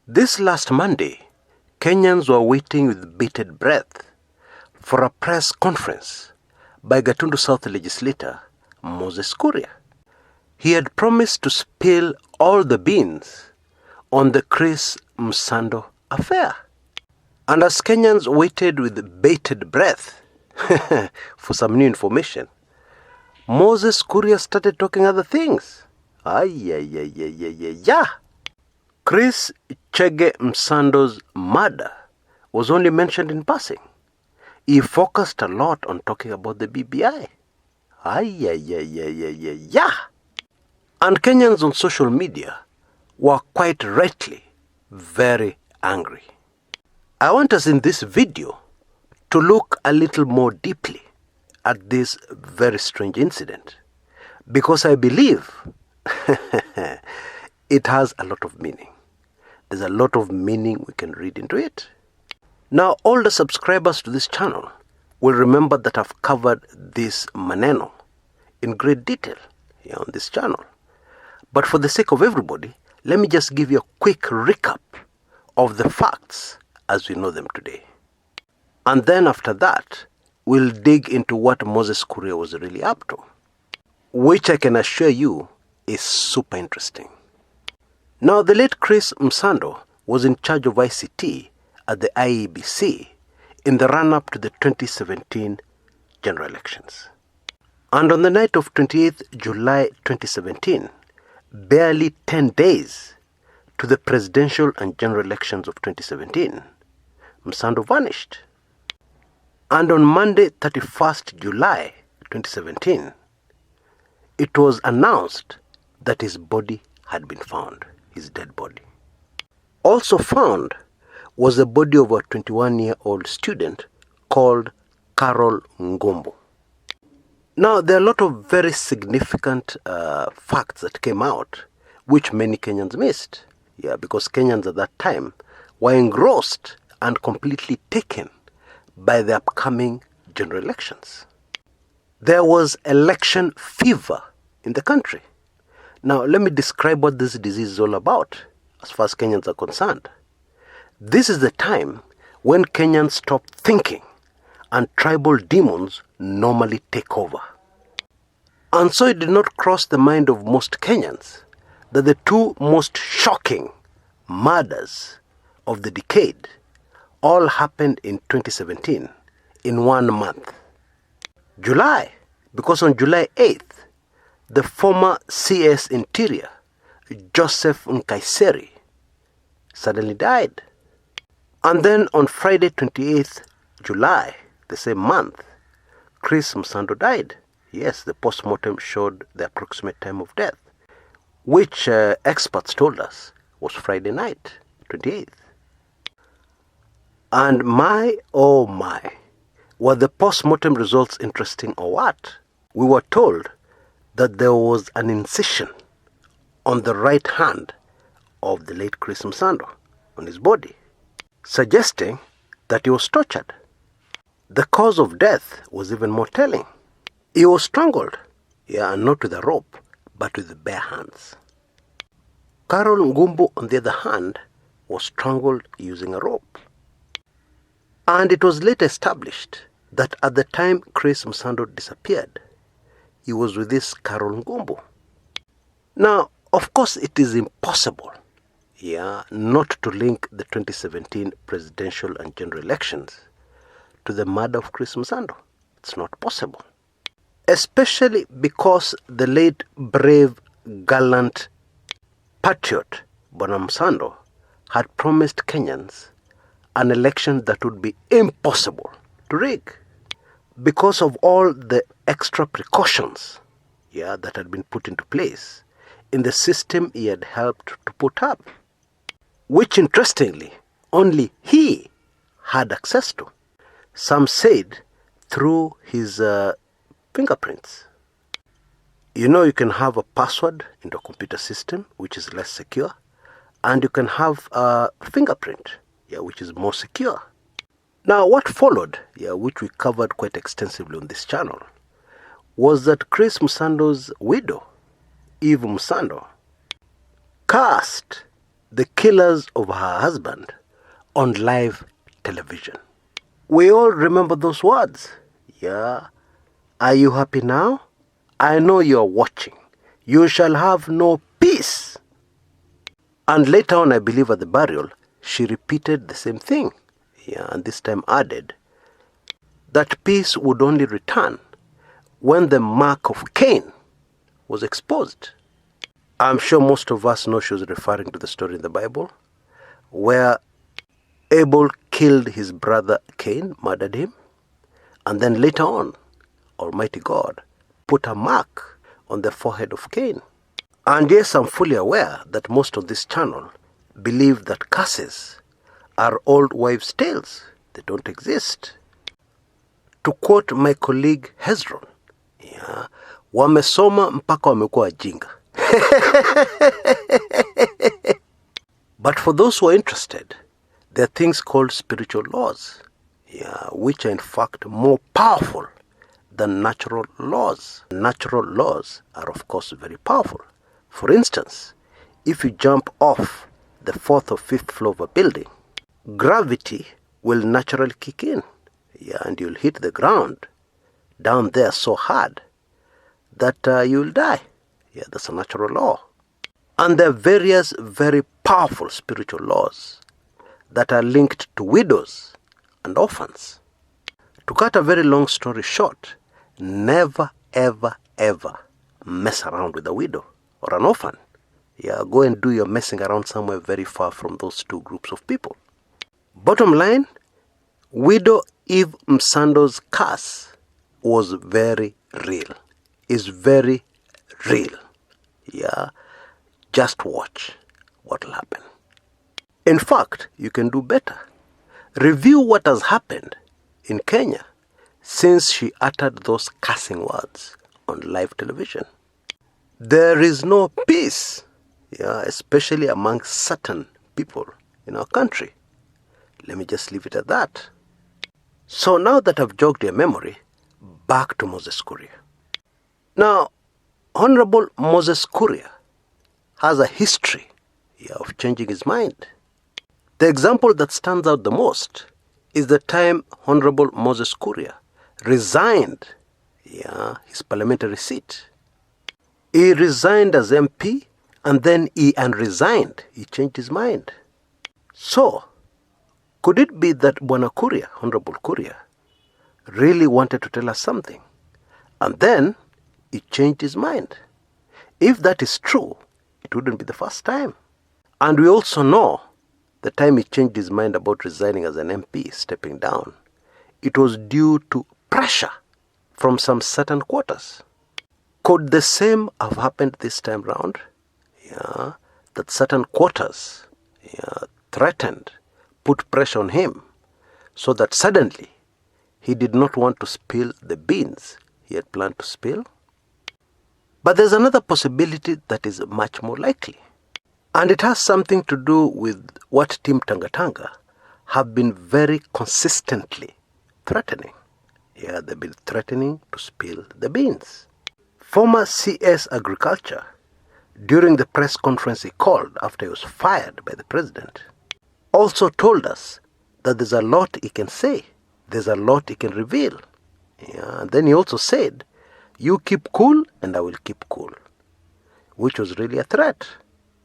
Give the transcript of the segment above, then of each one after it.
This last Monday, Kenyans were waiting with bated breath for a press conference by Gatundu South legislator Moses Kuria. He had promised to spill all the beans on the Chris Msando affair. And as Kenyans waited with bated breath for some new information, Moses Kuria started talking other things. Chris Msando's murder was only mentioned in passing. He focused a lot on talking about the BBI. And Kenyans on social media were quite rightly very angry. I want us in this video to look a little more deeply at this very strange incident, because I believe it has a lot of meaning. There's a lot of meaning we can read into it. Now, all the subscribers to this channel will remember that I've covered this maneno in great detail here on this channel. But for the sake of everybody, let me just give you a quick recap of the facts as we know them today. And then after that, we'll dig into what Moses Kuria was really up to, which I can assure you is super interesting. Now, the late Chris Msando was in charge of ICT at the IEBC in the run-up to the 2017 general elections. And on the night of 28th July 2017, barely 10 days to the presidential and general elections of 2017, Msando vanished. And on Monday, 31st July 2017, it was announced that his body had been found, his dead body. Also found was the body of a 21-year-old student called Carol Ngumbu. Now, there are a lot of very significant facts that came out, which many Kenyans missed. Because Kenyans at that time were engrossed and completely taken by the upcoming general elections. There was election fever in the country. Now, let me describe what this disease is all about as far as Kenyans are concerned. This is the time when Kenyans stop thinking and tribal demons normally take over. And so it did not cross the mind of most Kenyans that the two most shocking murders of the decade all happened in 2017 in 1 month. July, because on July 8th, the former CS Interior, Joseph Nkaiseri, suddenly died. And then on Friday 28th July, the same month, Chris Msando died. Yes, the post-mortem showed the approximate time of death, which experts told us was Friday night, 28th. And my, oh my, were the post-mortem results interesting or what? We were told that there was an incision on the right hand of the late Chris Msando on his body, suggesting that he was tortured. The cause of death was even more telling. He was strangled, and not with a rope, but with the bare hands. Carol Ngumbu, on the other hand, was strangled using a rope. And it was later established that at the time Chris Msando disappeared, he was with this Carol Ngumbu. Now, of course, it is impossible, not to link the 2017 presidential and general elections to the murder of Chris Msando. It's not possible. Especially because the late brave, gallant patriot, Bwana Msando, had promised Kenyans an election that would be impossible to rig because of all the extra precautions that had been put into place in the system he had helped to put up, which interestingly only he had access to. Some said through his fingerprints. You can have a password into a computer system which is less secure, and you can have a fingerprint which is more secure. Now, what followed, which we covered quite extensively on this channel, was that Chris Msando's widow, Eve Msando, cursed the killers of her husband on live television. We all remember those words. Yeah. Are you happy now? I know you are watching. You shall have no peace. And later on, I believe at the burial, she repeated the same thing. Yeah, and this time added that peace would only return when the mark of Cain was exposed. I'm sure most of us know she was referring to the story in the Bible where Abel killed his brother Cain, murdered him, and then later on, Almighty God put a mark on the forehead of Cain. And yes, I'm fully aware that most of this channel believe that curses are old wives' tales. They don't exist. To quote my colleague Hezron, yeah, wamesoma mpaka wamekuwa wajinga. But for those who are interested, there are things called spiritual laws, yeah, which are in fact more powerful than natural laws. Natural laws are of course very powerful. For instance, if you jump off the 4th or 5th floor of a building, gravity will naturally kick in, yeah, and you'll hit the ground down there so hard that you'll die. Yeah, that's a natural law. And there are various very powerful spiritual laws that are linked to widows and orphans. To cut a very long story short, never, ever, ever mess around with a widow or an orphan. Yeah, go and do your messing around somewhere very far from those two groups of people. Bottom line, widow Eve Msando's curse was very real. Is very real. Yeah, just watch what will happen. In fact, you can do better. Review what has happened in Kenya since she uttered those cursing words on live television. There is no peace, yeah, especially among certain people in our country. Let me just leave it at that. So now that I've jogged your memory, back to Moses Kuria. Now, Honorable Moses Kuria has a history, yeah, of changing his mind. The example that stands out the most is the time Honorable Moses Kuria resigned, yeah, his parliamentary seat. He resigned as MP and then he unresigned. He changed his mind. So, could it be that Bwana Kuria, Honorable Kuria, really wanted to tell us something and then he changed his mind? If that is true, it wouldn't be the first time. And we also know the time he changed his mind about resigning as an MP, stepping down, it was due to pressure from some certain quarters. Could the same have happened this time round? Yeah, that certain quarters, yeah, threatened, put pressure on him, so that suddenly he did not want to spill the beans he had planned to spill? But there's another possibility that is much more likely. And it has something to do with what Team Tangatanga have been very consistently threatening. Yeah, they've been threatening to spill the beans. Former CS Agriculture, during the press conference he called after he was fired by the president, also told us that there's a lot he can say, there's a lot he can reveal. Yeah, and then he also said, you keep cool and I will keep cool, which was really a threat.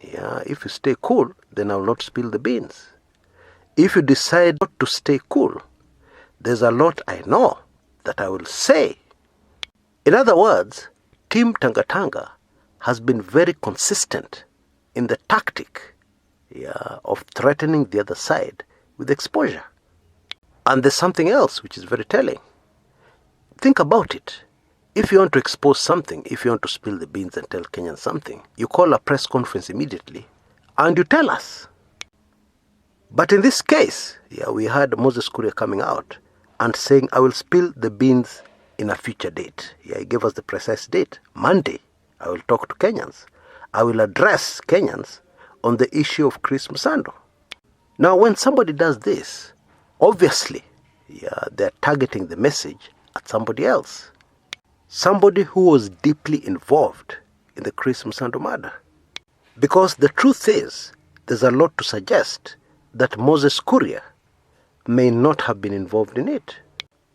Yeah, if you stay cool, then I will not spill the beans. If you decide not to stay cool, there's a lot I know that I will say. In other words, Team Tangatanga has been very consistent in the tactic, yeah, of threatening the other side with exposure. And there's something else which is very telling. Think about it. If you want to expose something, if you want to spill the beans and tell Kenyans something, you call a press conference immediately and you tell us. But in this case, yeah, we had Moses Kuria coming out and saying, I will spill the beans in a future date. Yeah, he gave us the precise date. Monday, I will talk to Kenyans. I will address Kenyans on the issue of Chris Msando. Now, when somebody does this, obviously, yeah, they're targeting the message at somebody else. Somebody who was deeply involved in the Chris Msando murder. Because the truth is there's a lot to suggest that Moses Kuria may not have been involved in it.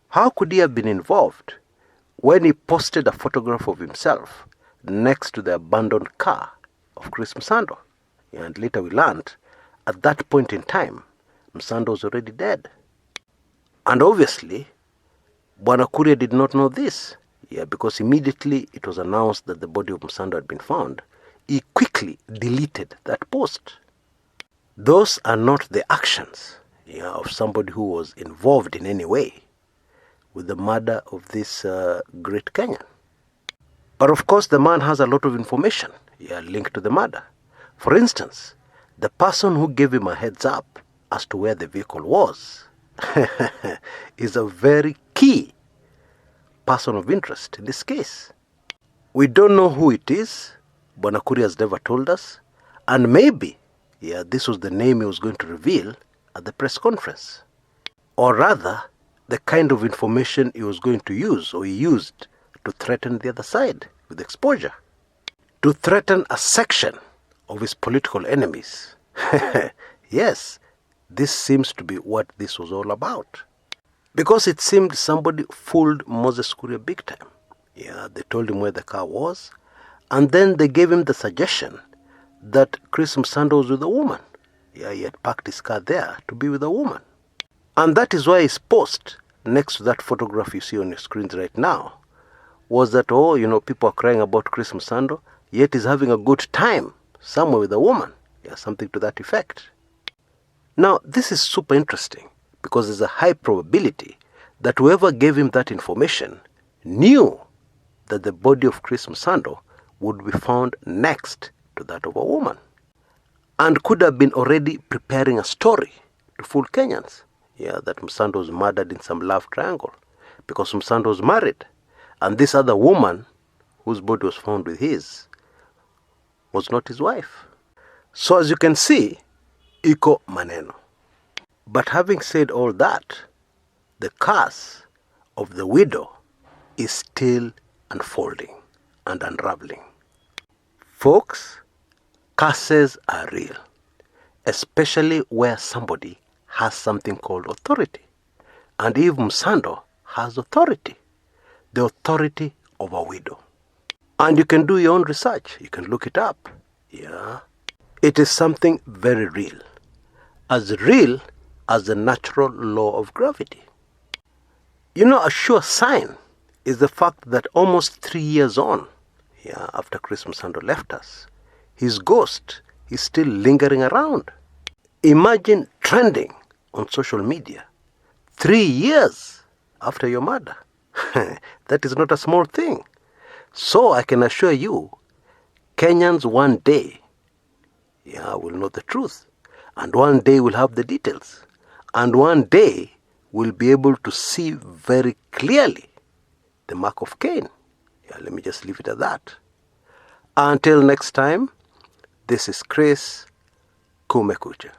How could he have been involved when he posted a photograph of himself next to the abandoned car of Chris Msando? And later we learned, at that point in time, Msando was already dead. And obviously, Bwana Kuria did not know this. Because immediately it was announced that the body of Msando had been found, he quickly deleted that post. Those are not the actions of somebody who was involved in any way with the murder of this great Kenyan. But of course, the man has a lot of information linked to the murder. For instance, the person who gave him a heads up as to where the vehicle was is a very key person of interest in this case. We don't know who it is. Bwana Kuria has never told us. And maybe, this was the name he was going to reveal at the press conference. Or rather, the kind of information he was going to use, or he used, to threaten the other side with exposure. To threaten a section of his political enemies. Yes, this seems to be what this was all about. Because it seemed somebody fooled Moses Kuria big time. They told him where the car was, and then they gave him the suggestion that Chris Msando was with a woman. He had parked his car there to be with a woman. And that is why his post next to that photograph you see on your screens right now was that, people are crying about Chris Msando, yet he's having a good time somewhere with a woman. Something to that effect. Now, this is super interesting, because there's a high probability that whoever gave him that information knew that the body of Chris Msando would be found next to that of a woman, and could have been already preparing a story to fool Kenyans. That Msando was murdered in some love triangle, because Msando was married, and this other woman, whose body was found with his, was not his wife. So as you can see, iko maneno. But having said all that, the curse of the widow is still unfolding and unraveling. Folks, curses are real, especially where somebody has something called authority. And if Msando has authority, the authority of a widow. And you can do your own research. You can look it up. It is something very real as the natural law of gravity. A sure sign is the fact that almost 3 years on, after Chris Msando left us, his ghost is still lingering around. Imagine trending on social media 3 years after your murder. That is not a small thing. So I can assure you, Kenyans one day will know the truth. And one day we'll have the details. And one day we'll be able to see very clearly the mark of Cain. Let me just leave it at that. Until next time, this is Chris Kumekucha.